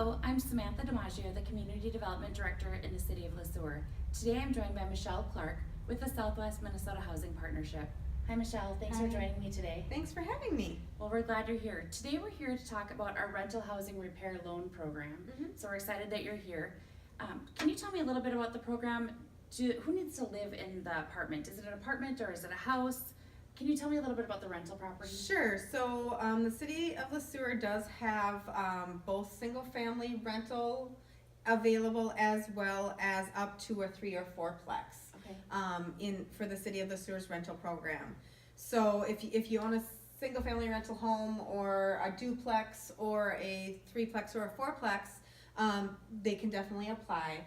Hello, I'm Samantha DiMaggio, the Community Development Director in the City of LeSueur. Today I'm joined by Michelle Clark with the Southwest Minnesota Housing Partnership. Hi Michelle, thanks for joining me today. Thanks for having me. Well, we're glad you're here. Today we're here to talk about our rental housing repair loan program. So we're excited that you're here. Can you tell me a little bit about the program? Who needs to live in the apartment? Is it an apartment or is it a house? Can you tell me a little bit about the rental property? Sure. So the City of LeSueur does have both single-family rental available as well as up to a 3 or 4-plex for the City of LeSueur's rental program. So if you own a single-family rental home or a duplex or a 3-plex or a 4-plex, they can definitely apply.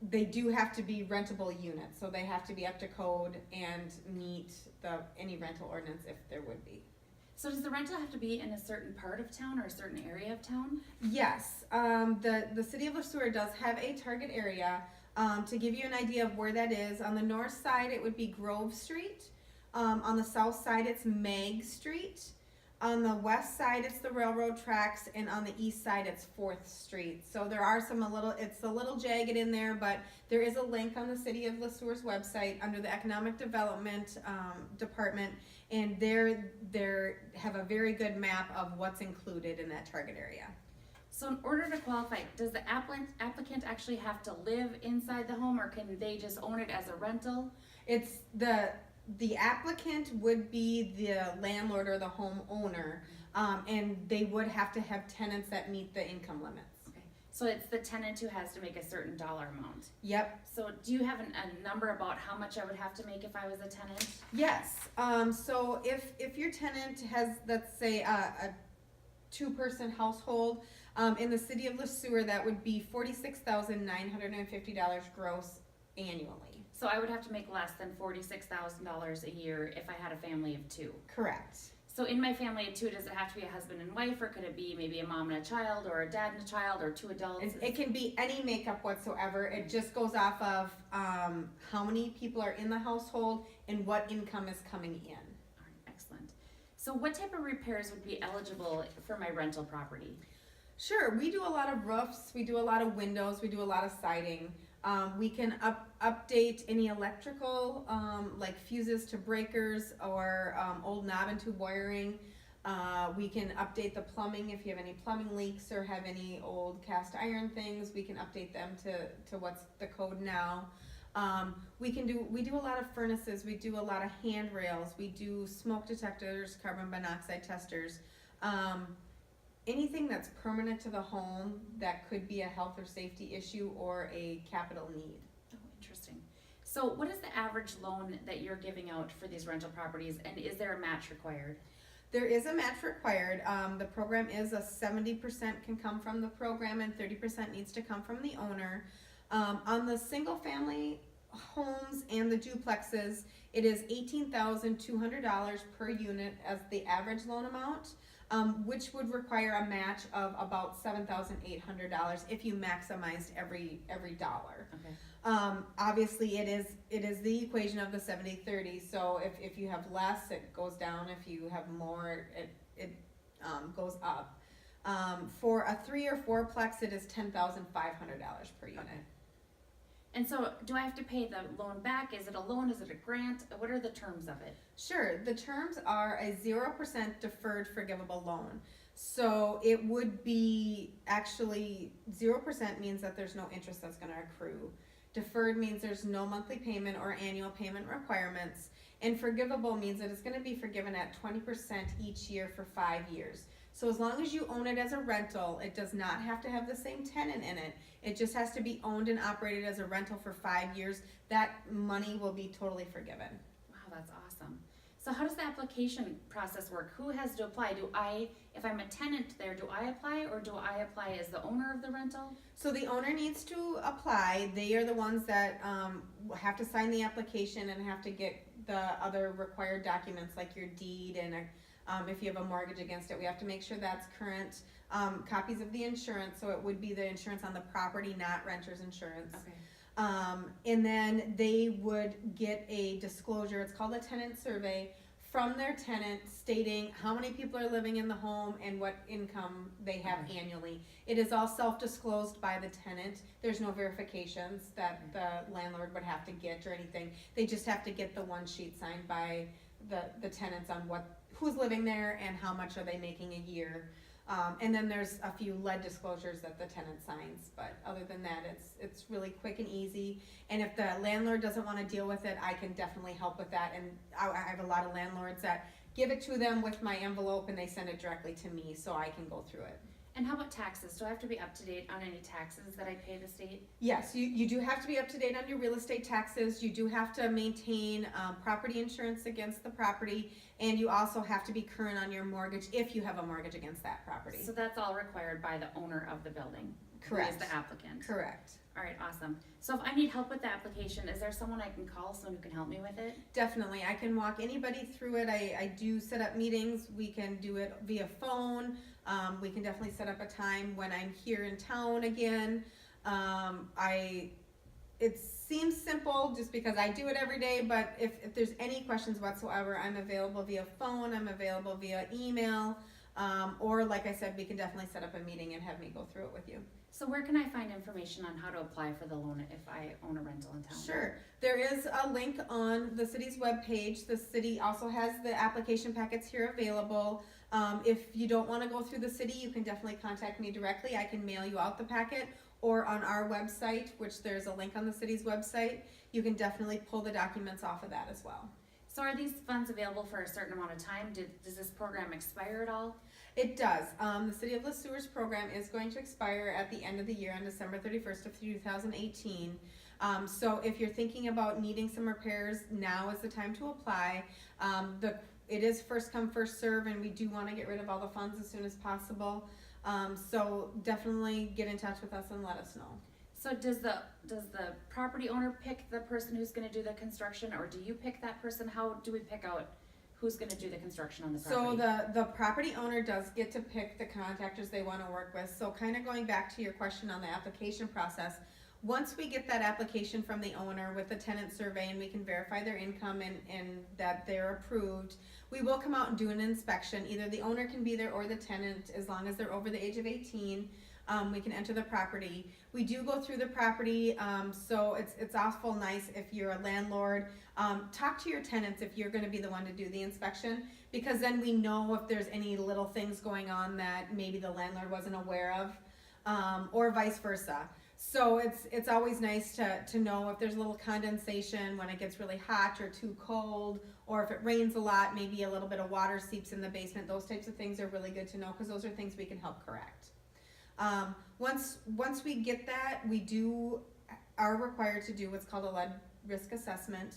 They do have to be rentable units, so they have to be up to code and meet any rental ordinance if there would be. So does the rental have to be in a certain part of town or a certain area of town? Yes, the City of LeSueur does have a target area. To give you an idea of where that is, on the north side it would be Grove Street, on the south side it's Mag Street, on the west side it's the railroad tracks, and on the east side it's 4th Street. So there are it's a little jagged in there, but there is a link on the City of LeSueur's website under the Economic Development Department, and they have a very good map of what's included in that target area. So in order to qualify, does the applicant actually have to live inside the home, or can they just own it as a rental? It's the applicant would be the landlord or the homeowner, and they would have to have tenants that meet the income limits. Okay. So it's the tenant who has to make a certain dollar amount. Yep. So do you have a number about how much I would have to make if I was a tenant? Yes. So if your tenant has, let's say, a 2-person household, in the City of LeSueur, that would be $46,950 gross annually. So I would have to make less than $46,000 a year if I had a family of 2. Correct. So in my family of 2, does it have to be a husband and wife, or could it be maybe a mom and a child, or a dad and a child, or 2 adults? It can be any makeup whatsoever. It just goes off of how many people are in the household and what income is coming in. All right, excellent. So what type of repairs would be eligible for my rental property? Sure, we do a lot of roofs, we do a lot of windows, we do a lot of siding. We can update any electrical, like fuses to breakers or old knob and tube wiring. We can update the plumbing if you have any plumbing leaks or have any old cast iron things. We can update them to what's the code now. We do a lot of furnaces, we do a lot of handrails, we do smoke detectors, carbon monoxide testers. Anything that's permanent to the home that could be a health or safety issue or a capital need. Oh, interesting. So what is the average loan that you're giving out for these rental properties, and is there a match required? There is a match required. The program is a 70% can come from the program and 30% needs to come from the owner. On the single family homes and the duplexes, it is $18,200 per unit as the average loan amount. Which would require a match of about $7,800 if you maximized every dollar. Okay. Obviously, it is the equation of the 70-30. So if you have less, it goes down. If you have more, it goes up. For a 3 or 4-plex, it is $10,500 per unit. Okay. And so do I have to pay the loan back? Is it a loan? Is it a grant? What are the terms of it? Sure. The terms are a 0% deferred forgivable loan. So it would be actually 0% means that there's no interest that's going to accrue. Deferred means there's no monthly payment or annual payment requirements. And forgivable means that it's going to be forgiven at 20% each year for 5 years. So as long as you own it as a rental, it does not have to have the same tenant in it. It just has to be owned and operated as a rental for 5 years. That money will be totally forgiven. Wow, that's awesome. So how does the application process work? Who has to apply? If I'm a tenant there, do I apply, or do I apply as the owner of the rental? So the owner needs to apply. They are the ones that have to sign the application and have to get the other required documents like your deed and if you have a mortgage against it, we have to make sure that's current. Copies of the insurance, so it would be the insurance on the property, not renter's insurance. Okay. And then they would get a disclosure, it's called a tenant survey, from their tenant stating how many people are living in the home and what income they have annually. It is all self-disclosed by the tenant. There's no verifications that the landlord would have to get or anything. They just have to get the one sheet signed by the tenants on who's living there and how much are they making a year. And then there's a few lead disclosures that the tenant signs, but other than that, it's really quick and easy. And if the landlord doesn't wanna deal with it, I can definitely help with that, and I have a lot of landlords that give it to them with my envelope and they send it directly to me, so I can go through it. And how about taxes? Do I have to be up to date on any taxes that I pay the state? Yes, you do have to be up to date on your real estate taxes, you do have to maintain, property insurance against the property, and you also have to be current on your mortgage if you have a mortgage against that property. So that's all required by the owner of the building? Correct. Who is the applicant? Correct. All right, awesome. So if I need help with the application, is there someone I can call, someone who can help me with it? Definitely, I can walk anybody through it. I do set up meetings. We can do it via phone. We can definitely set up a time when I'm here in town again. It seems simple just because I do it every day, but if there's any questions whatsoever, I'm available via phone, I'm available via email, or like I said, we can definitely set up a meeting and have me go through it with you. So where can I find information on how to apply for the loan if I own a rental in town? Sure. There is a link on the city's webpage. The city also has the application packets here available. If you don't want to go through the city, you can definitely contact me directly. I can mail you out the packet, or on our website, which there's a link on the city's website, you can definitely pull the documents off of that as well. So are these funds available for a certain amount of time? Does this program expire at all? It does. The City of LeSueur's program is going to expire at the end of the year on December 31st of 2018. So if you're thinking about needing some repairs, now is the time to apply. It is first come, first serve, and we do want to get rid of all the funds as soon as possible. So definitely get in touch with us and let us know. So does the property owner pick the person who's gonna do the construction, or do you pick that person? How do we pick out who's gonna do the construction on the property? So the property owner does get to pick the contractors they wanna work with. So kind of going back to your question on the application process, once we get that application from the owner with the tenant survey and we can verify their income and that they're approved, we will come out and do an inspection. Either the owner can be there or the tenant, as long as they're over the age of 18. We can enter the property. We do go through the property, so it's awful nice if you're a landlord. Talk to your tenants if you're gonna be the one to do the inspection, because then we know if there's any little things going on that maybe the landlord wasn't aware of, or vice versa. So it's always nice to know if there's a little condensation when it gets really hot or too cold, or if it rains a lot, maybe a little bit of water seeps in the basement. Those types of things are really good to know, because those are things we can help correct. Once we get that, we are required to do what's called a lead risk assessment.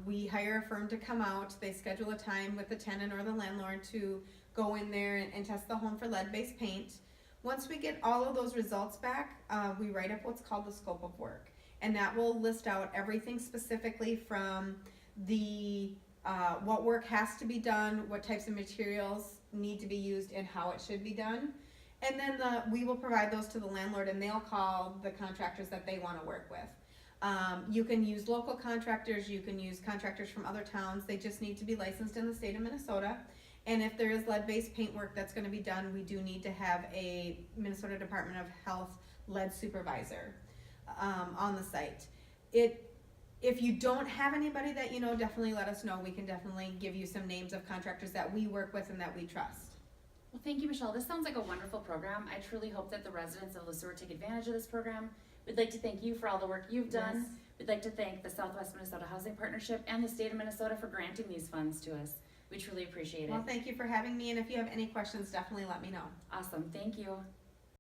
We hire a firm to come out. They schedule a time with the tenant or the landlord to go in there and test the home for lead-based paint. Once we get all of those results back, we write up what's called the scope of work, and that will list out everything specifically from what work has to be done, what types of materials need to be used, and how it should be done. And then we will provide those to the landlord, and they'll call the contractors that they want to work with. You can use local contractors, you can use contractors from other towns. They just need to be licensed in the state of Minnesota. And if there is lead-based paint work that's going to be done, we do need to have a Minnesota Department of Health lead supervisor on the site. If you don't have anybody that you know, definitely let us know. We can definitely give you some names of contractors that we work with and that we trust. Well, thank you, Michelle. This sounds like a wonderful program. I truly hope that the residents of LeSueur take advantage of this program. We'd like to thank you for all the work you've done. Yes. We'd like to thank the Southwest Minnesota Housing Partnership and the state of Minnesota for granting these funds to us. We truly appreciate it. Well, thank you for having me, and if you have any questions, definitely let me know. Awesome. Thank you.